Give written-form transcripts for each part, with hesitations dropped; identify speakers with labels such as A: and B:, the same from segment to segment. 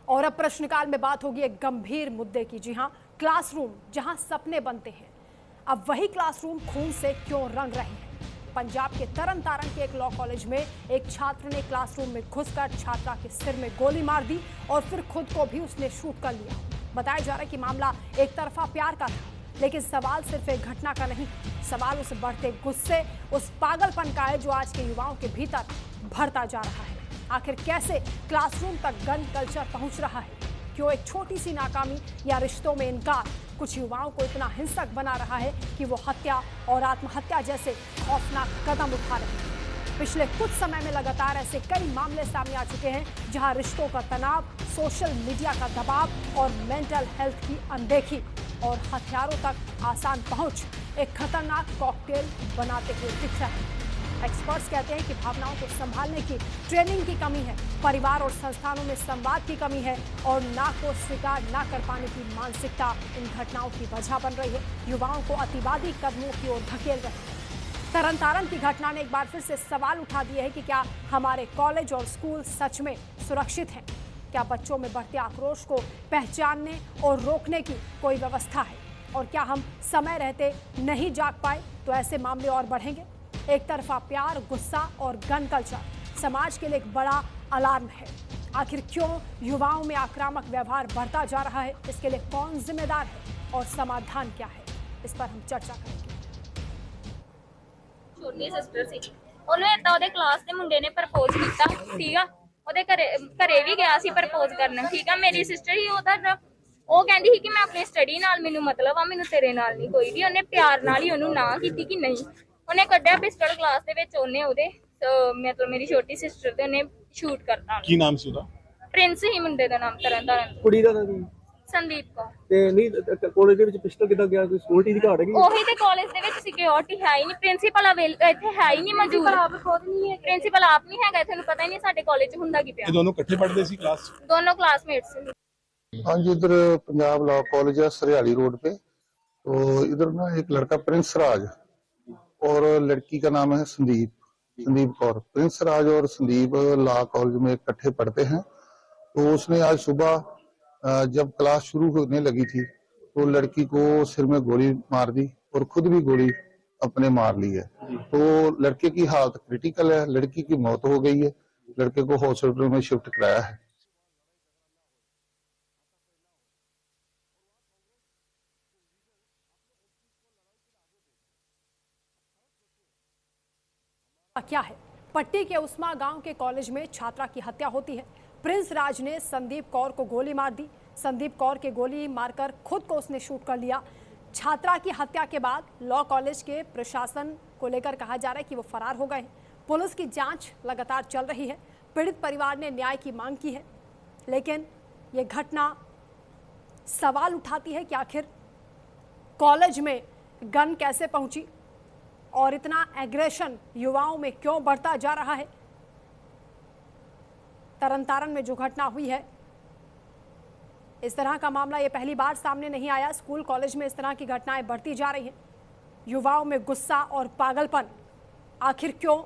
A: और अब प्रश्नकाल में बात होगी एक गंभीर मुद्दे की। जी हां, क्लासरूम जहां सपने बनते हैं, अब वही क्लासरूम खून से क्यों रंग रहे हैं। पंजाब के तरन तारण के एक लॉ कॉलेज में एक छात्र ने क्लासरूम में घुसकर छात्रा के सिर में गोली मार दी और फिर खुद को भी उसने शूट कर लिया। बताया जा रहा है कि मामला एक तरफा प्यार का था, लेकिन सवाल सिर्फ एक घटना का नहीं, सवाल उस बढ़ते गुस्से, उस पागलपन का है जो आज के युवाओं के भीतर भरता जा रहा है। आखिर कैसे क्लासरूम तक गन कल्चर पहुंच रहा है? क्यों एक छोटी सी नाकामी या रिश्तों में इनकार कुछ युवाओं को इतना हिंसक बना रहा है कि वो हत्या और आत्महत्या जैसे खौफनाक कदम उठा रहे हैं। पिछले कुछ समय में लगातार ऐसे कई मामले सामने आ चुके हैं जहां रिश्तों का तनाव, सोशल मीडिया का दबाव और मेंटल हेल्थ की अनदेखी और हथियारों तक आसान पहुंच एक खतरनाक कॉकटेल बनाते हुए दिख रहा है। एक्सपर्ट्स कहते हैं कि भावनाओं को संभालने की ट्रेनिंग की कमी है, परिवार और संस्थानों में संवाद की कमी है और ना को स्वीकार ना कर पाने की मानसिकता इन घटनाओं की वजह बन रही है। युवाओं को अतिवादी कदमों की ओर धकेल रहे हैं। तरन तारण की घटना ने एक बार फिर से सवाल उठा दिए हैं कि क्या हमारे कॉलेज और स्कूल सच में सुरक्षित हैं? क्या बच्चों में बढ़ते आक्रोश को पहचानने और रोकने की कोई व्यवस्था है? और क्या हम समय रहते नहीं जाग पाए तो ऐसे मामले और बढ़ेंगे? एक तरफा प्यार, गुस्सा और गन कल्चर समाज के लिए एक बड़ा अलार्म है। आखिर क्यों युवाओं में आक्रामक व्यवहार बढ़ता जा रहा है? इसके लिए कौन जिम्मेदार है और समाधान क्या है? इस पर हम चर्चा करेंगे।
B: छोटी सिस्टर सी ਉਹਨੇ ਤਾਂ ਉਹਦੇ ਕਲਾਸ ਦੇ ਮੁੰਡੇ ਨੇ ਪ੍ਰਪੋਜ਼ ਕੀਤਾ ਠੀਕ ਆ ਉਹਦੇ ਘਰੇ ਵੀ ਗਿਆ ਸੀ ਪ੍ਰਪੋਜ਼ ਕਰਨ ਠੀਕ ਆ ਮੇਰੀ ਸਿਸਟਰ ਹੀ ਉਹ ਕਹਿੰਦੀ ਸੀ ਕਿ ਮੈਂ ਆਪਣੀ ਸਟੱਡੀ ਨਾਲ ਮੈਨੂੰ ਮਤਲਬ ਆ ਮੈਨੂੰ ਤੇਰੇ ਨਾਲ ਨਹੀਂ ਕੋਈ ਵੀ ਉਹਨੇ ਪਿਆਰ ਨਾਲ ਹੀ ਉਹਨੂੰ ਨਾ ਕੀਤੀ ਕਿ ਨਹੀਂ ਉਹਨੇ ਕੱਢਿਆ ਪਿਸਟਲ ਕਲਾਸ ਦੇ ਵਿੱਚ ਉਹਨੇ ਉਹਦੇ ਮਤਲਬ ਮੇਰੀ ਛੋਟੀ ਸਿਸਟਰ ਤੇ ਉਹਨੇ ਸ਼ੂਟ ਕਰਤਾ
C: ਕੀ ਨਾਮ ਸੀ ਉਹਦਾ
B: ਪ੍ਰਿੰਸ ਹੀ ਮੁੰਡੇ ਦਾ ਨਾਮ ਤਰਨਤਾਰਨ
D: ਕੁੜੀ ਦਾ ਨਾਮ
B: ਸੰਦੀਪ ਕੌਰ
D: ਤੇ ਨਹੀਂ ਕਾਲਜ ਦੇ ਵਿੱਚ ਪਿਸਟਲ ਕਿੱਦਾਂ ਗਿਆ ਕੋਈ ਸਿਕਿਉਰਿਟੀ ਦੀ ਘਾਟ ਹੈਗੀ
B: ਉਹੀ ਤੇ ਕਾਲਜ ਦੇ ਵਿੱਚ ਸਿਕਿਉਰਿਟੀ ਹੈ ਹੀ ਨਹੀਂ ਪ੍ਰਿੰਸੀਪਲ ਇੱਥੇ ਹੈ ਹੀ ਨਹੀਂ ਮੌਜੂਦ ਪ੍ਰਿੰਸੀਪਲ ਆਪ ਨਹੀਂ ਹੈਗਾ ਤੁਹਾਨੂੰ ਪਤਾ ਹੀ ਨਹੀਂ ਸਾਡੇ ਕਾਲਜ 'ਚ ਹੁੰਦਾ ਕੀ ਪਿਆ
C: ਇਹ ਦੋਨੋਂ ਇਕੱਠੇ ਪੜ੍ਹਦੇ ਸੀ क्लास
B: दोनों क्लासमेट्स से।
E: हाँ जी, इधर पंजाब लॉ कॉलेज है सरियाली रोड पे। तो इधर ना एक लड़का प्रिंस राज और लड़की का नाम है संदीप कौर। प्रिंस राज और संदीप लॉ कॉलेज में इकट्ठे पढ़ते हैं। तो उसने आज सुबह जब क्लास शुरू होने लगी थी तो लड़की को सिर में गोली मार दी और खुद भी गोली अपने मार ली है। तो लड़के की हालत क्रिटिकल है, लड़की की मौत हो गई है, लड़के को हॉस्पिटल में शिफ्ट कराया है।
A: क्या है? पट्टी के उस्मा गांव के कॉलेज में छात्रा की हत्या होती है। प्रिंस राज ने संदीप कौर को गोली मार दी। संदीप कौर के गोली मारकर खुद को उसने शूट कर लिया। छात्रा की हत्या के बाद लॉ कॉलेज के प्रशासन को लेकर कहा जा रहा है कि वो फरार हो गए हैं। पुलिस की जांच लगातार चल रही है। पीड़ित परिवार ने न्याय की मांग की है, लेकिन ये घटना सवाल उठाती है कि आखिर कॉलेज में गन कैसे पहुंची और इतना एग्रेशन युवाओं में क्यों बढ़ता जा रहा है। तरन तारण में जो घटना हुई है, इस तरह का मामला ये पहली बार सामने नहीं आया। स्कूल कॉलेज में इस तरह की घटनाएं बढ़ती जा रही हैं। युवाओं में गुस्सा और पागलपन आखिर क्यों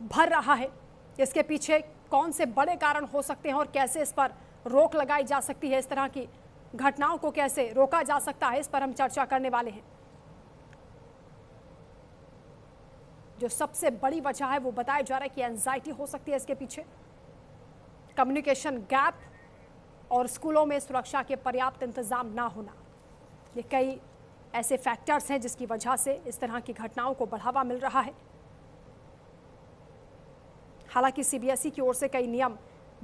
A: भर रहा है? इसके पीछे कौन से बड़े कारण हो सकते हैं और कैसे इस पर रोक लगाई जा सकती है? इस तरह की घटनाओं को कैसे रोका जा सकता है, इस पर हम चर्चा करने वाले हैं। जो सबसे बड़ी वजह है वो बताया जा रहा है कि एंजाइटी हो सकती है इसके पीछे, कम्युनिकेशन गैप और स्कूलों में सुरक्षा के पर्याप्त इंतजाम ना होना। ये कई ऐसे फैक्टर्स हैं जिसकी वजह से इस तरह की घटनाओं को बढ़ावा मिल रहा है। हालांकि सीबीएसई की ओर से कई नियम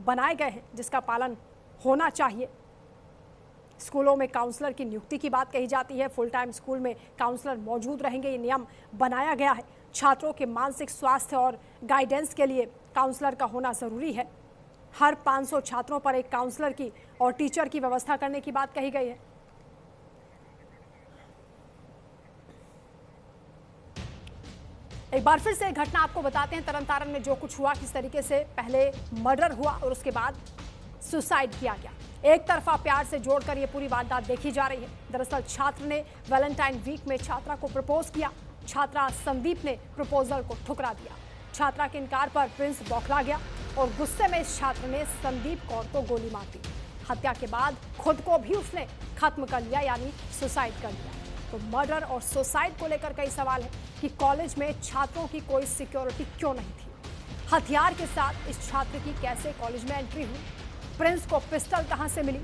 A: बनाए गए हैं जिसका पालन होना चाहिए। स्कूलों में काउंसलर की नियुक्ति की बात कही जाती है। फुल टाइम स्कूल में काउंसलर मौजूद रहेंगे, ये नियम बनाया गया है। छात्रों के मानसिक स्वास्थ्य और गाइडेंस के लिए काउंसलर का होना ज़रूरी है। हर 500 छात्रों पर एक काउंसलर की और टीचर की व्यवस्था करने की बात कही गई है। एक बार फिर से घटना आपको बताते हैं तरन तारण में जो कुछ हुआ, किस तरीके से पहले मर्डर हुआ और उसके बाद सुसाइड किया गया। एक तरफा प्यार से जोड़कर ये पूरी वारदात देखी जा रही है। दरअसल छात्र ने वैलेंटाइन वीक में छात्रा को प्रपोज किया। छात्रा संदीप ने प्रपोजल को ठुकरा दिया। छात्रा के इनकार पर प्रिंस बौखला गया और गुस्से में इस छात्र ने संदीप कौर को गोली मार दी। हत्या के बाद खुद को भी उसने खत्म कर लिया, यानी सुसाइड कर लिया। तो मर्डर और सुसाइड को लेकर कई सवाल है कि कॉलेज में छात्रों की कोई सिक्योरिटी क्यों नहीं थी, हथियार के साथ इस छात्र की कैसे कॉलेज में एंट्री हुई, प्रिंस को पिस्टल कहां से मिली,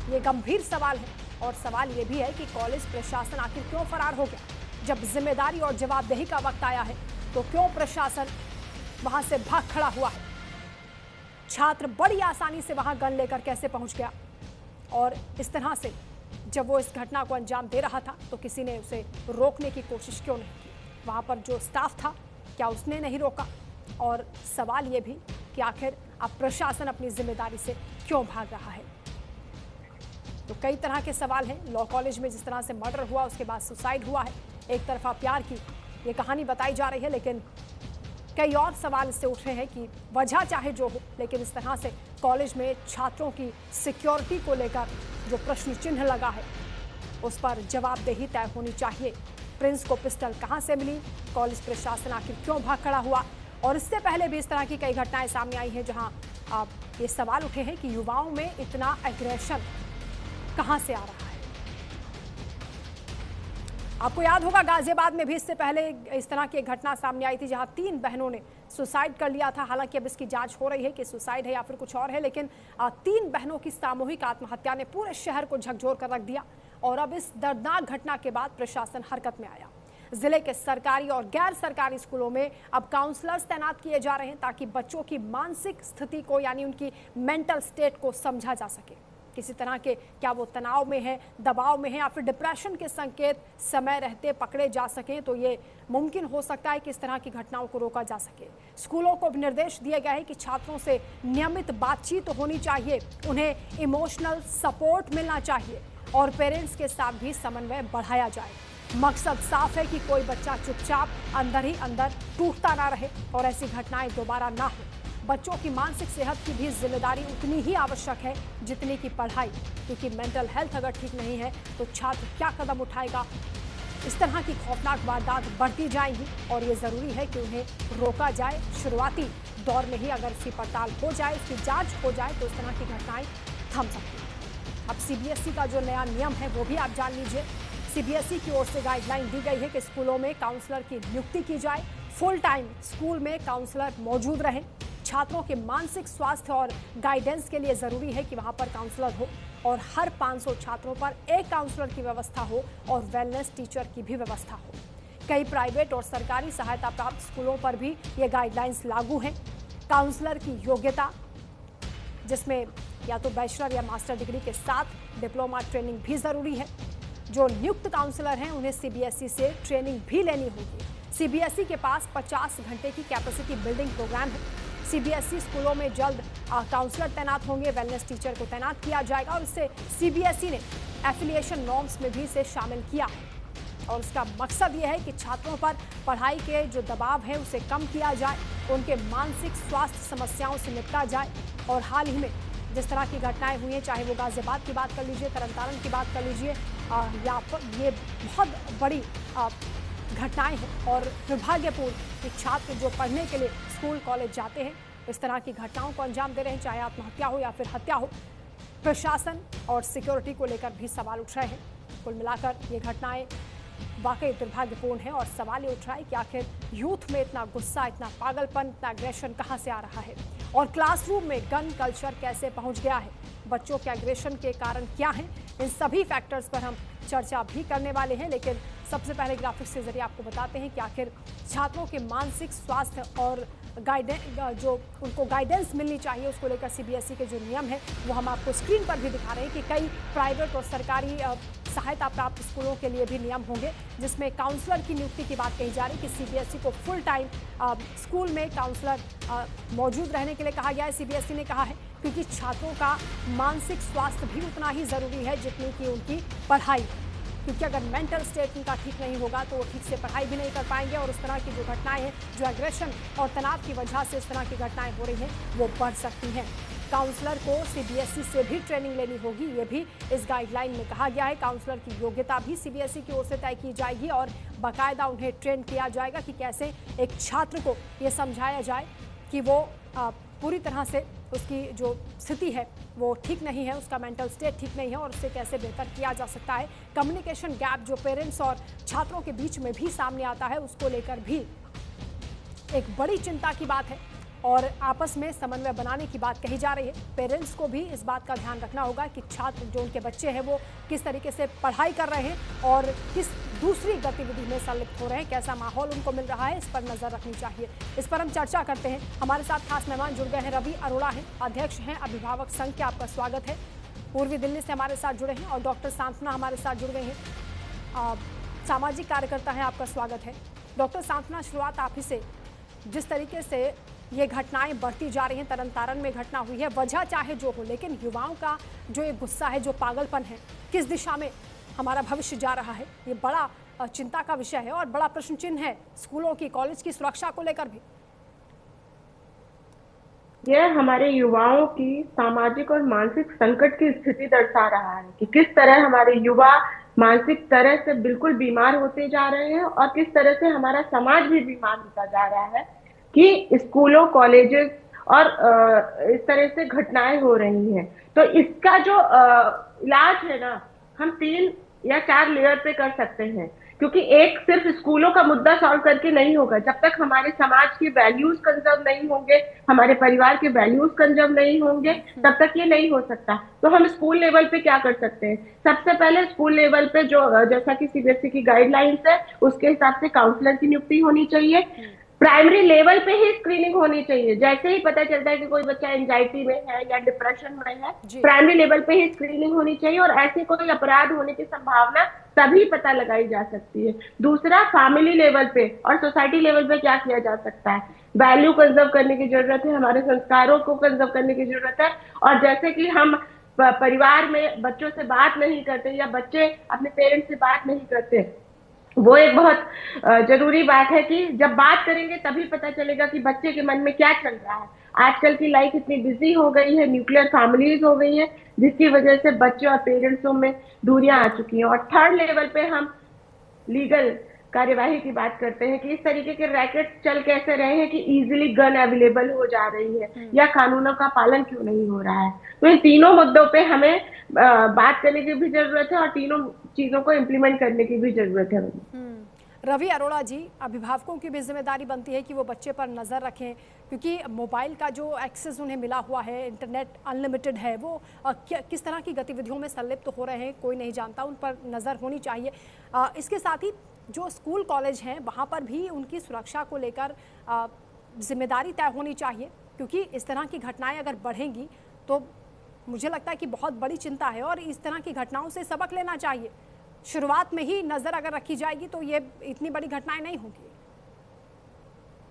A: ये गंभीर सवाल है। और सवाल ये भी है कि कॉलेज प्रशासन आखिर क्यों फरार हो गया। जब जिम्मेदारी और जवाबदेही का वक्त आया है तो क्यों प्रशासन वहां से भाग खड़ा हुआ है। छात्र बड़ी आसानी से वहां गन लेकर कैसे पहुंच गया, और इस तरह से जब वो इस घटना को अंजाम दे रहा था तो किसी ने उसे रोकने की कोशिश क्यों नहीं की। वहां पर जो स्टाफ था क्या उसने नहीं रोका। और सवाल ये भी कि आखिर अब प्रशासन अपनी जिम्मेदारी से क्यों भाग रहा है। तो कई तरह के सवाल हैं। लॉ कॉलेज में जिस तरह से मर्डर हुआ, उसके बाद सुसाइड हुआ है, एक तरफा प्यार की ये कहानी बताई जा रही है, लेकिन कई और सवाल इससे उठ रहे हैं कि वजह चाहे जो हो, लेकिन इस तरह से कॉलेज में छात्रों की सिक्योरिटी को लेकर जो प्रश्न चिन्ह लगा है उस पर जवाबदेही तय होनी चाहिए। प्रिंस को पिस्टल कहां से मिली, कॉलेज प्रशासन आखिर क्यों भाग खड़ा हुआ। और इससे पहले भी इस तरह की कई घटनाएं सामने आई हैं जहां ये सवाल उठे हैं कि युवाओं में इतना एग्रेशन कहां से आ रहा है। आपको याद होगा गाजियाबाद में भी इससे पहले इस तरह की एक घटना सामने आई थी जहां 3 बहनों ने सुसाइड कर लिया था। हालांकि अब इसकी जांच हो रही है कि सुसाइड है या फिर कुछ और है, लेकिन 3 बहनों की सामूहिक आत्महत्या ने पूरे शहर को झकझोर कर रख दिया। और अब इस दर्दनाक घटना के बाद प्रशासन हरकत में आया। जिले के सरकारी और गैर सरकारी स्कूलों में अब काउंसलर्स तैनात किए जा रहे हैं ताकि बच्चों की मानसिक स्थिति को, यानी उनकी मेंटल स्टेट को समझा जा सके। किसी तरह के क्या वो तनाव में है, दबाव में है या फिर डिप्रेशन के संकेत समय रहते पकड़े जा सकें तो ये मुमकिन हो सकता है कि इस तरह की घटनाओं को रोका जा सके। स्कूलों को निर्देश दिए गए हैं कि छात्रों से नियमित बातचीत होनी चाहिए, उन्हें इमोशनल सपोर्ट मिलना चाहिए और पेरेंट्स के साथ भी समन्वय बढ़ाया जाए। मकसद साफ है कि कोई बच्चा चुपचाप अंदर ही अंदर टूटता ना रहे और ऐसी घटनाएं दोबारा ना हो। बच्चों की मानसिक सेहत की भी जिम्मेदारी उतनी ही आवश्यक है जितनी की पढ़ाई, क्योंकि मेंटल हेल्थ अगर ठीक नहीं है तो छात्र क्या कदम उठाएगा। इस तरह की खौफनाक वारदात बढ़ती जाएंगी और ये ज़रूरी है कि उन्हें रोका जाए। शुरुआती दौर में ही अगर इसकी पड़ताल हो जाए, इसकी जाँच हो जाए तो इस तरह की घटनाएँ थम सकती हैं। अब CBSE का जो नया नियम है वो भी आप जान लीजिए। CBSE की ओर से गाइडलाइन दी गई है कि स्कूलों में काउंसलर की नियुक्ति की जाए, फुल टाइम स्कूल में काउंसलर मौजूद रहे। छात्रों के मानसिक स्वास्थ्य और गाइडेंस के लिए ज़रूरी है कि वहां पर काउंसलर हो और हर 500 छात्रों पर एक काउंसलर की व्यवस्था हो और वेलनेस टीचर की भी व्यवस्था हो। कई प्राइवेट और सरकारी सहायता प्राप्त स्कूलों पर भी ये गाइडलाइंस लागू हैं। काउंसलर की योग्यता, जिसमें या तो बैचलर या मास्टर डिग्री के साथ डिप्लोमा ट्रेनिंग भी ज़रूरी है। जो नियुक्त काउंसलर हैं उन्हें CBSE से ट्रेनिंग भी लेनी होगी। CBSE के पास 50 घंटे की कैपेसिटी बिल्डिंग प्रोग्राम है। CBSE स्कूलों में जल्द काउंसलर तैनात होंगे, वेलनेस टीचर को तैनात किया जाएगा और इससे CBSE ने एफिलिएशन नॉर्म्स में भी इसे शामिल किया है। और इसका मकसद ये है कि छात्रों पर पढ़ाई के जो दबाव है उसे कम किया जाए, उनके मानसिक स्वास्थ्य समस्याओं से निपटा जाए। और हाल ही में जिस तरह की घटनाएं हुई हैं, चाहे वो गाजियाबाद की बात कर लीजिए, तरन की बात कर लीजिए, या ये बहुत बड़ी घटनाएं हैं और दुर्भाग्यपूर्ण कि छात्र जो पढ़ने के लिए स्कूल कॉलेज जाते हैं इस तरह की घटनाओं को अंजाम दे रहे हैं, चाहे आत्महत्या हो या फिर हत्या हो। प्रशासन और सिक्योरिटी को लेकर भी सवाल उठ रहे हैं। कुल मिलाकर ये घटनाएं वाकई दुर्भाग्यपूर्ण है और सवाल ये उठ रहा है कि आखिर यूथ में इतना गुस्सा, इतना पागलपन, इतना एग्रेशन कहां से आ रहा है और क्लासरूम में गन कल्चर कैसे पहुंच गया है। बच्चों के एग्रेशन के कारण क्या हैं, इन सभी फैक्टर्स पर हम चर्चा भी करने वाले हैं। लेकिन सबसे पहले ग्राफिक्स के जरिए आपको बताते हैं कि आखिर छात्रों के मानसिक स्वास्थ्य और जो उनको गाइडेंस मिलनी चाहिए उसको लेकर CBSE के जो नियम है वो हम आपको स्क्रीन पर भी दिखा रहे हैं कि कई प्राइवेट और सरकारी सहायता प्राप्त स्कूलों के लिए भी नियम होंगे, जिसमें काउंसलर की नियुक्ति की बात कही जा रही है कि CBSE को फुल टाइम स्कूल में काउंसलर मौजूद रहने के लिए कहा गया है। CBSE ने कहा है क्योंकि छात्रों का मानसिक स्वास्थ्य भी उतना ही ज़रूरी है जितनी कि उनकी पढ़ाई, क्योंकि अगर मेंटल स्टेट उनका ठीक नहीं होगा तो वो ठीक से पढ़ाई भी नहीं कर पाएंगे और इस तरह की जो घटनाएं हैं, जो एग्रेशन और तनाव की वजह से इस तरह की घटनाएं हो रही हैं वो बढ़ सकती हैं। काउंसलर को CBSE से भी ट्रेनिंग लेनी होगी, ये भी इस गाइडलाइन में कहा गया है। काउंसलर की योग्यता भी CBSE की ओर से तय की जाएगी और बाकायदा उन्हें ट्रेन किया जाएगा कि कैसे एक छात्र को ये समझाया जाए कि वो पूरी तरह से उसकी जो स्थिति है वो ठीक नहीं है, उसका मेंटल स्टेट ठीक नहीं है और उसे कैसे बेहतर किया जा सकता है। कम्युनिकेशन गैप जो पेरेंट्स और छात्रों के बीच में भी सामने आता है, उसको लेकर भी एक बड़ी चिंता की बात है और आपस में समन्वय बनाने की बात कही जा रही है। पेरेंट्स को भी इस बात का ध्यान रखना होगा कि छात्र जो उनके बच्चे हैं वो किस तरीके से पढ़ाई कर रहे हैं और किस दूसरी गतिविधि में संलिप्त हो रहे हैं, कैसा माहौल उनको मिल रहा है, इस पर नजर रखनी चाहिए। इस पर हम चर्चा करते हैं। हमारे साथ खास मेहमान जुड़ गए हैं। रवि अरोड़ा हैं, अध्यक्ष हैं अभिभावक संघ के, आपका स्वागत है। पूर्वी दिल्ली से हमारे साथ जुड़े हैं और डॉक्टर सांत्वना हमारे साथ जुड़ गए हैं, सामाजिक कार्यकर्ता हैं, आपका स्वागत है। डॉक्टर सांत्वना, शुरुआत आप ही से। जिस तरीके से ये घटनाएं बढ़ती जा रही हैं, तरन तारण में घटना हुई है, वजह चाहे जो हो, लेकिन युवाओं का जो एक गुस्सा है, जो पागलपन है, किस दिशा में हमारा भविष्य जा रहा है, ये बड़ा चिंता का विषय है और बड़ा प्रश्न चिन्ह है स्कूलों की, कॉलेज की सुरक्षा को लेकर भी।
F: यह हमारे युवाओं की सामाजिक और मानसिक संकट की स्थिति दर्शा रहा है कि किस तरह हमारे युवा मानसिक तरह से बिल्कुल बीमार होते जा रहे हैं और किस तरह से हमारा समाज भी बीमार होता जा रहा है कि स्कूलों, कॉलेजेस और इस तरह से घटनाएं हो रही हैं। तो इसका जो इलाज है ना, हम 3 या 4 लेयर पे कर सकते हैं, क्योंकि एक सिर्फ स्कूलों का मुद्दा सॉल्व करके नहीं होगा। जब तक हमारे समाज के वैल्यूज कंजर्व नहीं होंगे, हमारे परिवार के वैल्यूज कंजर्व नहीं होंगे, तब तक ये नहीं हो सकता। तो हम स्कूल लेवल पे क्या कर सकते हैं? सबसे पहले स्कूल लेवल पे जो जैसा कि सीबीएसई की गाइडलाइंस है, उसके हिसाब से काउंसलर की नियुक्ति होनी चाहिए। प्राइमरी लेवल पे ही स्क्रीनिंग होनी चाहिए। जैसे ही पता चलता है कि कोई बच्चा एंजाइटी में है या डिप्रेशन में है, प्राइमरी लेवल पे ही स्क्रीनिंग होनी चाहिए और ऐसे कोई अपराध होने की संभावना तभी पता लगाई जा सकती है। दूसरा, फैमिली लेवल पे और सोसाइटी लेवल पे क्या किया जा सकता है? वैल्यू कंजर्व करने की जरूरत है, हमारे संस्कारों को कंजर्व करने की जरूरत है। और जैसे कि हम परिवार में बच्चों से बात नहीं करते या बच्चे अपने पेरेंट्स से बात नहीं करते, वो एक बहुत जरूरी बात है कि जब बात करेंगे तभी पता चलेगा कि बच्चे के मन में क्या चल रहा है। आजकल की लाइफ इतनी बिजी हो गई है, न्यूक्लियर फैमिलीज हो गई है, जिसकी वजह से बच्चे और पेरेंट्सों में दूरियां आ चुकी हैं। और थर्ड लेवल पे हम लीगल कार्यवाही की बात करते हैं कि इस तरीके के रैकेट चल कैसे रहे हैं कि इजीली गन अवेलेबल हो जा रही है या कानूनों का पालन क्यों नहीं हो रहा है। तो इन तीनों मुद्दों पे हमें बात करने की भी जरूरत है और तीनों चीजों को इम्प्लीमेंट करने की भी जरूरत है।
A: रवि अरोड़ा जी, अभिभावकों की भी जिम्मेदारी बनती है कि वो बच्चे पर नज़र रखें, क्योंकि मोबाइल का जो एक्सेस उन्हें मिला हुआ है, इंटरनेट अनलिमिटेड है, वो किस तरह की गतिविधियों में संलिप्त हो रहे हैं कोई नहीं जानता, उन पर नज़र होनी चाहिए। इसके साथ ही जो स्कूल कॉलेज हैं वहाँ पर भी उनकी सुरक्षा को लेकर जिम्मेदारी तय होनी चाहिए, क्योंकि इस तरह की घटनाएं अगर बढ़ेंगी तो मुझे लगता है कि बहुत बड़ी चिंता है और इस तरह की घटनाओं से सबक लेना चाहिए। शुरुआत में ही नजर अगर रखी जाएगी तो ये इतनी बड़ी घटनाएं नहीं होगी।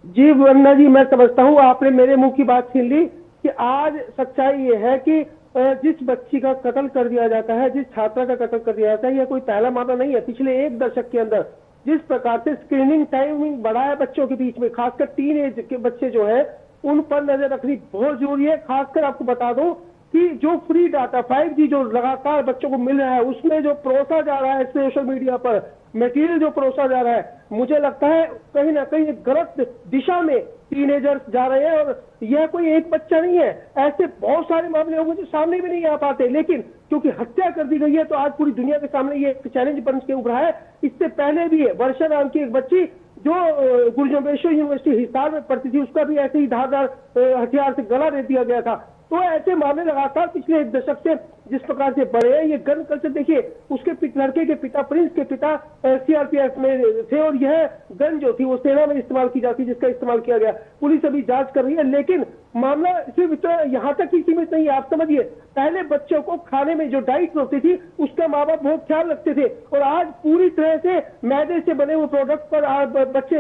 G: जी वंदना जी, मैं समझता हूँ आपने मेरे मुंह की बात छीन ली कि आज सच्चाई ये है कि जिस बच्ची का कत्ल कर दिया जाता है, जिस छात्रा का कत्ल कर दिया जाता है, यह कोई पहला मामला नहीं है। पिछले 1 दशक के अंदर जिस प्रकार से स्क्रीनिंग टाइमिंग बढ़ा है बच्चों के बीच में, खासकर टीनेज के बच्चे जो है उन पर नजर रखनी बहुत जरूरी है। खासकर आपको बता दूं कि जो फ्री डाटा 5G जो लगातार बच्चों को मिल रहा है, उसमें जो परोसा जा रहा है सोशल मीडिया पर मटेरियल जो परोसा जा रहा है, मुझे लगता है कहीं ना कहीं गलत दिशा में टीनेजर्स जा रहे हैं। और यह कोई एक बच्चा नहीं है, ऐसे बहुत सारे मामले होंगे जो सामने भी नहीं आ पाते, लेकिन क्योंकि हत्या कर दी गई है तो आज पूरी दुनिया के सामने ये एक चैलेंज बन के उभरा है। इससे पहले भी है, वर्षा नाम की एक बच्ची जो गुरुजम्बेश्वर यूनिवर्सिटी हिसार में पढ़ती थी, उसका भी ऐसे ही धारदार हथियार से गला दे दिया गया था। तो ऐसे मामले लगातार पिछले 1 दशक से जिस प्रकार से बढ़े हैं, ये गन कल्चर देखिए, उसके लड़के के पिता, प्रिंस के पिता सीआरपीएफ में थे और यह गन जो थी वो सेना में इस्तेमाल की जाती, जिसका इस्तेमाल किया गया। पुलिस अभी जांच कर रही है, लेकिन मामला सिर्फ यहाँ तक ही सीमित नहीं है। आप समझिए, पहले बच्चों को खाने में जो डाइट होती थी उसका माँ बाप बहुत ख्याल रखते थे, और आज पूरी तरह से मैदे से बने हुए प्रोडक्ट पर बच्चे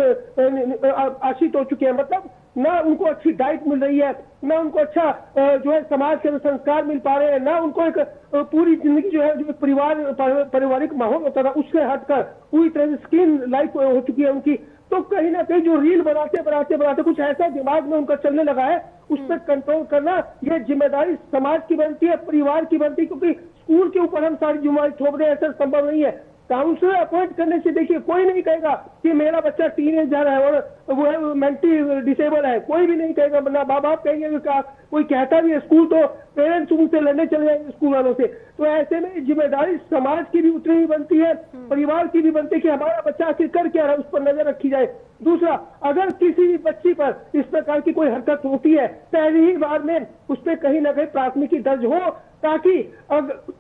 G: आश्रित हो चुके हैं। मतलब ना उनको अच्छी डाइट मिल रही है, ना उनको अच्छा जो है समाज के संस्कार मिल पा रहे हैं, ना उनको एक पूरी जिंदगी जो है जो पारिवारिक माहौल होता था उससे हटकर पूरी तरह से स्क्रीन लाइफ हो चुकी है उनकी। तो कहीं ना कहीं जो रील बनाते कुछ ऐसा दिमाग में उनका चलने लगा है, उस पर कंट्रोल करना यह जिम्मेदारी समाज की बनती है, परिवार की बनती है, क्योंकि स्कूल के ऊपर हम सारी जिम्मेदारी थोप रहे हैं, ऐसा संभव नहीं है। काउंसलर अपॉइंट करने से देखिए कोई नहीं कहेगा कि मेरा बच्चा टीनेजर है और वो है मेंटली डिसेबल है, कोई भी नहीं कहेगा, ना माँ बाप कहेंगे कि कोई कहता भी है स्कूल तो पेरेंट्स उनसे लड़ने चले जाएंगे स्कूल वालों से। तो ऐसे में जिम्मेदारी समाज की भी उतनी ही बनती है, परिवार की भी बनती है कि हमारा बच्चा आखिर कर क्या रहा है, उस पर नजर रखी जाए। दूसरा, अगर किसी भी बच्ची पर इस प्रकार की कोई हरकत होती है पहली ही बार में उस पर कहीं ना कहीं प्राथमिकी दर्ज हो, ताकि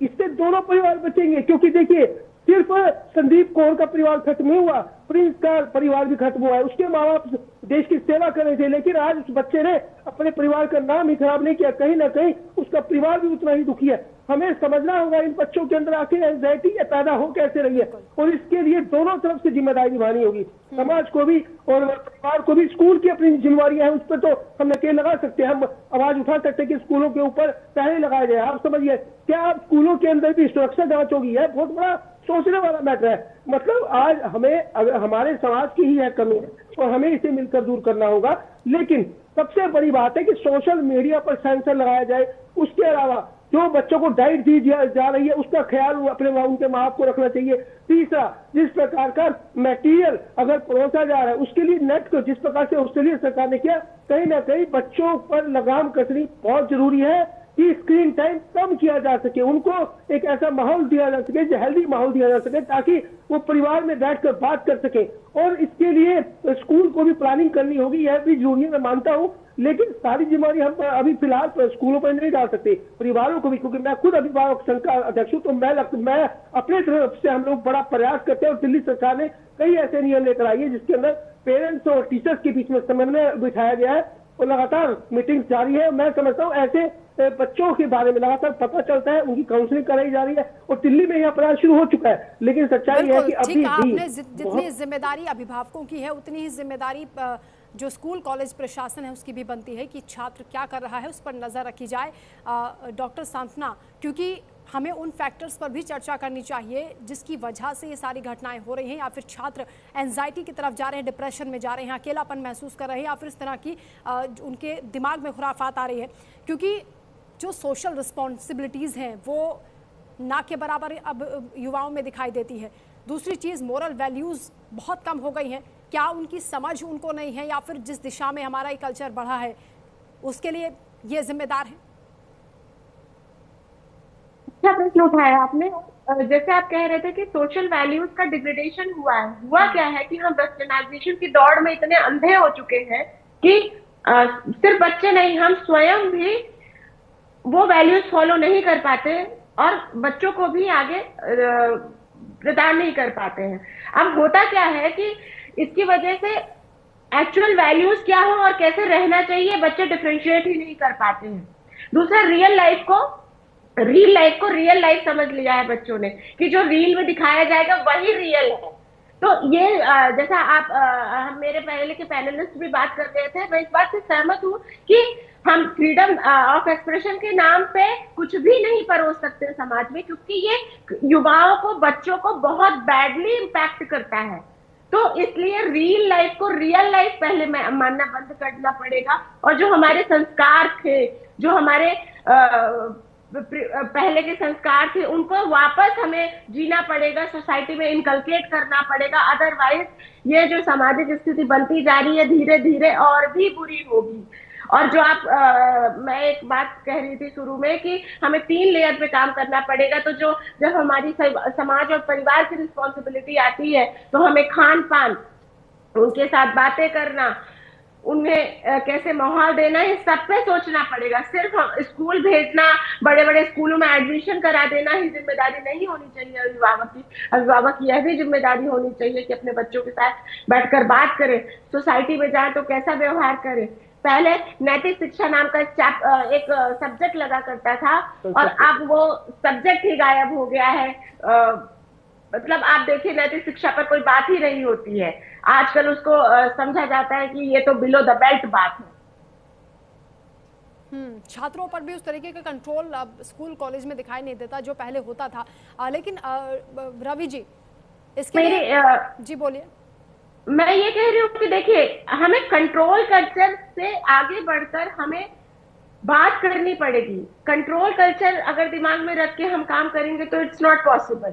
G: इससे दोनों परिवार बचेंगे। क्योंकि देखिए सिर्फ संदीप कौर का परिवार खत्म नहीं हुआ, प्रिंस का परिवार भी खत्म हुआ है। उसके माँ बाप देश की सेवा कर रहे थे, लेकिन आज उस बच्चे ने अपने परिवार का नाम ही खराब नहीं किया, कहीं ना कहीं उसका परिवार भी उतना ही दुखी है। हमें समझना होगा इन बच्चों के अंदर आखिर एंजाइटी पैदा हो कैसे रही है, और इसके लिए दोनों तरफ से जिम्मेदारी निभानी होगी, समाज को भी और परिवार को भी। स्कूल की अपनी जिम्मेवारियां हैं, उस पर तो हम नकेल लगा सकते हैं, हम आवाज उठा सकते हैं कि स्कूलों के ऊपर पहले लगाया जाए। आप समझिए, क्या आप स्कूलों के अंदर भी सुरक्षा जांच होगी? है बहुत बड़ा सोचने वाला मैटर है। मतलब आज हमें, अगर हमारे समाज की ही है कमी और हमें इसे मिलकर दूर करना होगा। लेकिन सबसे बड़ी बात है कि सोशल मीडिया पर सेंसर लगाया जाए। उसके अलावा जो बच्चों को डाइट दी जा रही है उसका ख्याल अपने उनके माँ बाप को रखना चाहिए। तीसरा, जिस प्रकार का मटेरियल अगर परोसा जा रहा है उसके लिए नेट को जिस प्रकार से ऑस्ट्रेलिया सरकार ने किया, कहीं ना कहीं बच्चों पर लगाम कसनी बहुत जरूरी है कि स्क्रीन टाइम कम किया जा सके, उनको एक ऐसा माहौल दिया जा सके, जो हेल्दी माहौल दिया जा सके, ताकि वो परिवार में बैठकर बात कर सके। और इसके लिए स्कूल को भी प्लानिंग करनी होगी, यह भी जरूरी है, मैं मानता हूँ। लेकिन सारी जिम्मेदारी हम अभी फिलहाल स्कूलों पर नहीं डाल सकते, परिवारों को भी, क्योंकि मैं खुद अभिभावक संघ का अध्यक्ष हूँ, तो मैं अपने तरफ से हम लोग बड़ा प्रयास करते हैं। और दिल्ली सरकार ने कई ऐसे नियम लेकर आई है जिसके अंदर पेरेंट्स और टीचर्स के बीच में समन्वय बिठाया गया है और लगातार मीटिंग जारी है। मैं समझता हूँ ऐसे बच्चों के बारे में लगातार पता चलता है, उनकी काउंसलिंग कराई जा रही है और दिल्ली में यह प्रयास शुरू हो चुका है। लेकिन सच्चाई है कि अभी भी
A: जितनी जिम्मेदारी अभिभावकों की है उतनी ही जिम्मेदारी जो स्कूल कॉलेज प्रशासन है उसकी भी बनती है कि छात्र क्या कर रहा है उस पर नजर रखी जाए। डॉक्टर सांत्वना, क्योंकि हमें उन फैक्टर्स पर भी चर्चा करनी चाहिए जिसकी वजह से ये सारी घटनाएं हो रही हैं, या फिर छात्र एंजाइटी की तरफ जा रहे हैं, डिप्रेशन में जा रहे हैं, अकेलापन महसूस कर रहे हैं, या फिर इस तरह की उनके दिमाग में खुराफात आ रही है। क्योंकि जो सोशल रिस्पॉन्सिबिलिटीज़ हैं वो ना के बराबर अब युवाओं में दिखाई देती है। दूसरी चीज़, मोरल वैल्यूज़ बहुत कम हो गई हैं। क्या उनकी समझ उनको नहीं है, या फिर जिस दिशा में हमारा ये कल्चर बढ़ा है उसके लिए ये जिम्मेदार है?
F: अच्छा प्रश्न उठाया आपने। जैसे आप कह रहे थे कि सोशल वैल्यूज का डिग्रेडेशन हुआ है। हुआ क्या है कि हम वेस्टर्नाइजेशन की दौड़ में इतने अंधे हो चुके हैं कि सिर्फ बच्चे नहीं, हम स्वयं भी वो वैल्यूज फॉलो नहीं कर पाते और बच्चों को भी आगे प्रदान नहीं कर पाते हैं। अब होता क्या है कि इसकी वजह से एक्चुअल वैल्यूज क्या हो और कैसे रहना चाहिए बच्चे डिफरेंशिएट ही नहीं कर पाते हैं। दूसरा, रियल लाइफ को रियल लाइफ समझ लिया है बच्चों ने कि जो रील में दिखाया जाएगा वही रियल है। तो ये जैसा आप मेरे पहले के पैनलिस्ट भी बात कर रहे थे, मैं इस बात से सहमत हूँ कि हम फ्रीडम ऑफ एक्सप्रेशन के नाम पे कुछ भी नहीं परोस सकते समाज में, क्योंकि ये युवाओं को, बच्चों को बहुत बैडली इम्पैक्ट करता है। तो इसलिए रियल लाइफ को रियल लाइफ पहले मानना बंद करना पड़ेगा, और जो हमारे संस्कार थे, जो हमारे पहले के संस्कार थे, उनको वापस हमें जीना पड़ेगा, सोसाइटी में इनकलकेट करना पड़ेगा। अदरवाइज ये जो सामाजिक स्थिति बनती जा रही है धीरे धीरे और भी बुरी होगी। और जो मैं एक बात कह रही थी शुरू में कि हमें 3 लेयर पे काम करना पड़ेगा। तो जब हमारी समाज और परिवार की रिस्पॉन्सिबिलिटी आती है तो हमें खान पान, उनके साथ बातें करना, उन्हें कैसे माहौल देना, ये सब पे सोचना पड़ेगा। सिर्फ स्कूल भेजना, बड़े बड़े स्कूलों में एडमिशन करा देना ही जिम्मेदारी नहीं होनी चाहिए अभिभावक की। अभिभावक की यह भी जिम्मेदारी होनी चाहिए कि अपने बच्चों के साथ बैठकर बात करें, सोसाइटी में जाए तो कैसा व्यवहार करें। पहले नैतिक शिक्षा नाम का एक सब्जेक्ट लगा करता था और अब वो सब्जेक्ट ही गायब हो गया है। मतलब आप देखिए, नैतिक शिक्षा पर कोई बात ही नहीं होती है। आजकल उसको समझा जाता है कि ये तो बिलो द बेल्ट बात है।
A: छात्रों पर भी उस तरीके का कंट्रोल अब स्कूल कॉलेज में दिखाई नहीं देता जो पहले होता था। लेकिन रवि जी, इसके लिए जी बोलिए।
F: मैं ये कह रही हूँ कि देखिए, हमें कंट्रोल कल्चर से आगे बढ़कर हमें बात करनी पड़ेगी। कंट्रोल कल्चर अगर दिमाग में रख के हम काम करेंगे तो इट्स नॉट पॉसिबल,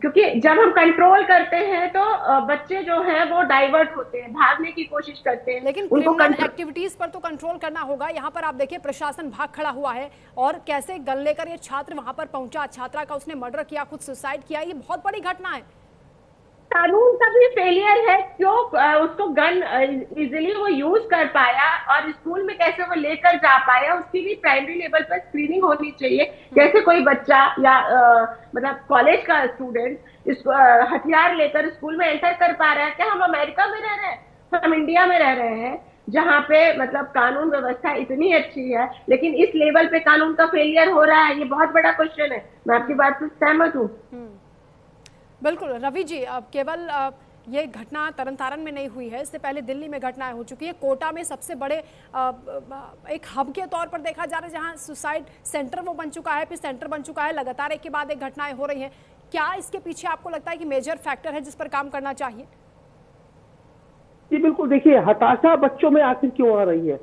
F: क्योंकि जब हम कंट्रोल करते हैं तो बच्चे जो हैं वो डाइवर्ट होते हैं, भागने की कोशिश करते हैं।
A: लेकिन क्रिमिनल एक्टिविटीज पर तो कंट्रोल करना होगा। यहाँ पर आप देखिए प्रशासन भाग खड़ा हुआ है और कैसे गन लेकर ये छात्र वहां पर पहुंचा, छात्रा का उसने मर्डर किया, खुद सुसाइड किया। ये बहुत बड़ी घटना है।
F: कानून का भी फेलियर है, क्यों उसको गन इजीली वो यूज कर पाया और स्कूल में कैसे वो लेकर जा पाया, उसकी भी प्राइमरी लेवल पर स्क्रीनिंग होनी चाहिए। कैसे कोई बच्चा या मतलब कॉलेज का स्टूडेंट इस हथियार लेकर स्कूल में एंटर कर पा रहा है? क्या हम अमेरिका में रह रहे हैं? हम इंडिया में रह रहे हैं जहाँ पे मतलब कानून व्यवस्था इतनी अच्छी है, लेकिन इस लेवल पे कानून का फेलियर हो रहा है। ये बहुत बड़ा क्वेश्चन है। मैं आपकी बात से सहमत हूँ।
A: बिल्कुल रवि जी, अब केवल ये घटना तरनतारन में नहीं हुई है, इससे पहले दिल्ली में घटनाएं हो चुकी है। कोटा में सबसे बड़े एक हब के तौर पर देखा जा रहा है, जहां सुसाइड सेंटर वो बन चुका है, फिर सेंटर बन चुका है। लगातार एक के बाद एक घटनाएं हो रही हैं। क्या इसके पीछे आपको लगता है कि मेजर फैक्टर है जिस पर काम करना चाहिए?
G: जी बिल्कुल, देखिए हताशा बच्चों में आखिर क्यों आ रही है,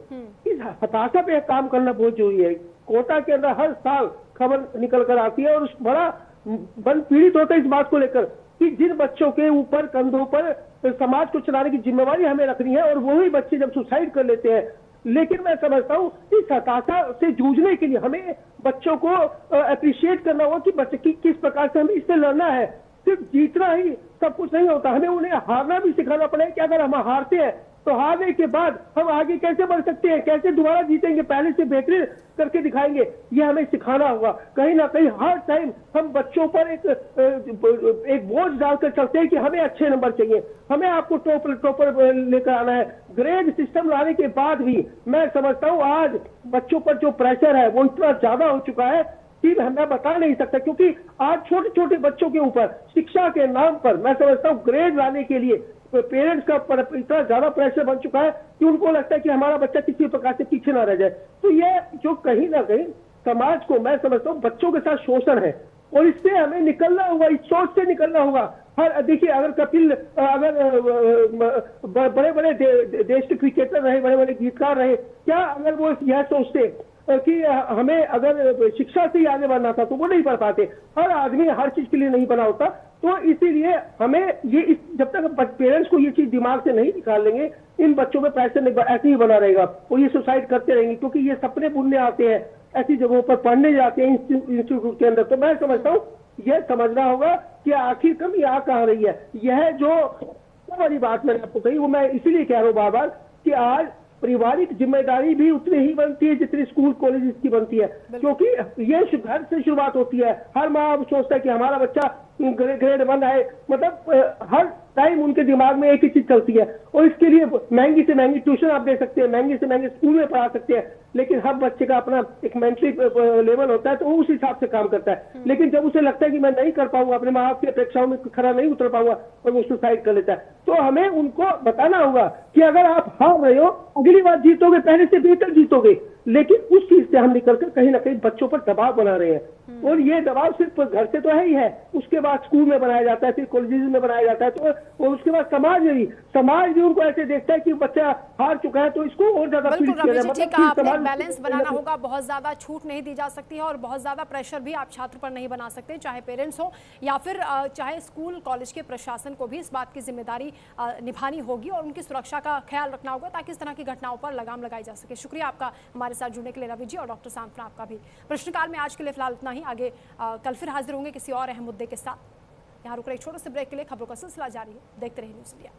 G: इस हताशा पे काम करना बहुत जरूरी है। कोटा के अंदर हर साल खबर निकल कर आती है और बड़ा मन पीड़ित होता है इस बात को लेकर कि जिन बच्चों के ऊपर कंधों पर समाज को चलाने की जिम्मेवारी हमें रखनी है और वही बच्चे जब सुसाइड कर लेते हैं। लेकिन मैं समझता हूँ इस हताशा से जूझने के लिए हमें बच्चों को अप्रिशिएट करना होगा कि बच्चे की किस प्रकार से हमें इससे लड़ना है। सिर्फ जीतना ही सब कुछ नहीं होता, हमें उन्हें हारना भी सिखाना पड़ेगा कि अगर हम हारते हैं तो हारने के बाद हम आगे कैसे बढ़ सकते हैं, कैसे दोबारा जीतेंगे, पहले से बेहतर करके दिखाएंगे। ये हमें सिखाना होगा। कहीं ना कहीं हर टाइम हम बच्चों पर एक बोझ डालकर चलते हैं कि हमें अच्छे नंबर चाहिए, हमें आपको टॉपर लेकर आना है। ग्रेड सिस्टम लाने के बाद भी मैं समझता हूँ आज बच्चों पर जो प्रेशर है वो इतना ज्यादा हो चुका है कि मैं बता नहीं सकता, क्योंकि आज छोटे छोटे बच्चों के ऊपर शिक्षा के नाम पर मैं समझता हूँ ग्रेड लाने के लिए पेरेंट्स का इतना ज्यादा प्रेशर बन चुका है कि उनको लगता है कि हमारा बच्चा किसी प्रकार से पीछे ना रह जाए। तो ये जो कहीं ना कहीं समाज को मैं समझता हूँ बच्चों के साथ शोषण है और इससे हमें निकलना होगा, इस सोच से निकलना होगा। हर देखिए अगर कपिल अगर बड़े बड़े देश के क्रिकेटर रहे, बड़े बड़े गीतकार रहे, क्या अगर वो यह सोचते कि हमें अगर शिक्षा से ही आगे बढ़ना था तो वो नहीं पढ़ पाते। हर आदमी हर चीज के लिए नहीं बना होता। तो इसीलिए हमें ये जब तक पेरेंट्स को ये चीज दिमाग से नहीं निकाल लेंगे, इन बच्चों में प्रेशर ऐसे ही बना रहेगा और ये सुसाइड करते रहेंगे, क्योंकि ये सपने बुनने आते हैं, ऐसी जगहों पर पढ़ने जाते हैं इंस्टीट्यूट के अंदर। तो मैं समझता हूँ यह समझना होगा कि आखिर कमी आ कहाँ रही है। यह जो बड़ी बात मैंने आपको कही वो मैं इसीलिए कह रहा हूँ बार बार कि आज पारिवारिक जिम्मेदारी भी उतनी ही बनती है जितनी स्कूल कॉलेज की बनती है, क्योंकि ये घर से शुरुआत होती है। हर माँ सोचता है कि हमारा बच्चा ग्रेड 1 है, मतलब हर टाइम उनके दिमाग में एक ही चीज चलती है और इसके लिए महंगी से महंगी ट्यूशन आप दे सकते हैं, महंगे से महंगे स्कूल में पढ़ा सकते हैं, लेकिन हर बच्चे का अपना एक मेंटली लेवल होता है तो वो उस हिसाब से काम करता है। लेकिन जब उसे लगता है कि मैं नहीं कर पाऊंगा, अपने माँ बाप की अपेक्षाओं में खरा नहीं उतर पाऊंगा, और वो सुसाइड कर लेता है। तो हमें उनको बताना होगा कि अगर आप हार रहे हो, अगली बार जीतोगे, पहले से बेहतर जीतोगे। लेकिन उस चीज से हम निकलकर कहीं ना कहीं बच्चों पर दबाव बना रहे हैं और ये दबाव सिर्फ घर से तो है ही है, उसके बाद स्कूल में बनाया जाता है, फिर कॉलेजेस में बनाया जाता है, तो उसके बाद समाज भी उनको ऐसे देखता है कि बच्चा हार चुका है तो इसको और ज्यादा
A: बैलेंस बनाना होगा। बहुत ज्यादा छूट नहीं दी जा सकती है और बहुत ज्यादा प्रेशर भी आप छात्र पर नहीं बना सकते, चाहे पेरेंट्स हो या फिर चाहे स्कूल कॉलेज के प्रशासन को भी इस बात की जिम्मेदारी निभानी होगी और उनकी सुरक्षा का ख्याल रखना होगा ताकि इस तरह की घटनाओं पर लगाम लगाई जा सके। शुक्रिया आपका हमारे साथ जुड़ने के लिए रवि जी, और डॉक्टर सांत्वना आपका भी। प्रश्नकाल में आज के लिए फिलहाल इतना ही। आगे कल फिर हाजिर होंगे किसी और अहम मुद्दे के साथ। यहाँ रुक रहे एक छोटे से ब्रेक के लिए। खबरों का सिलसिला जारी है, देखते रहिए न्यूज़ इंडिया।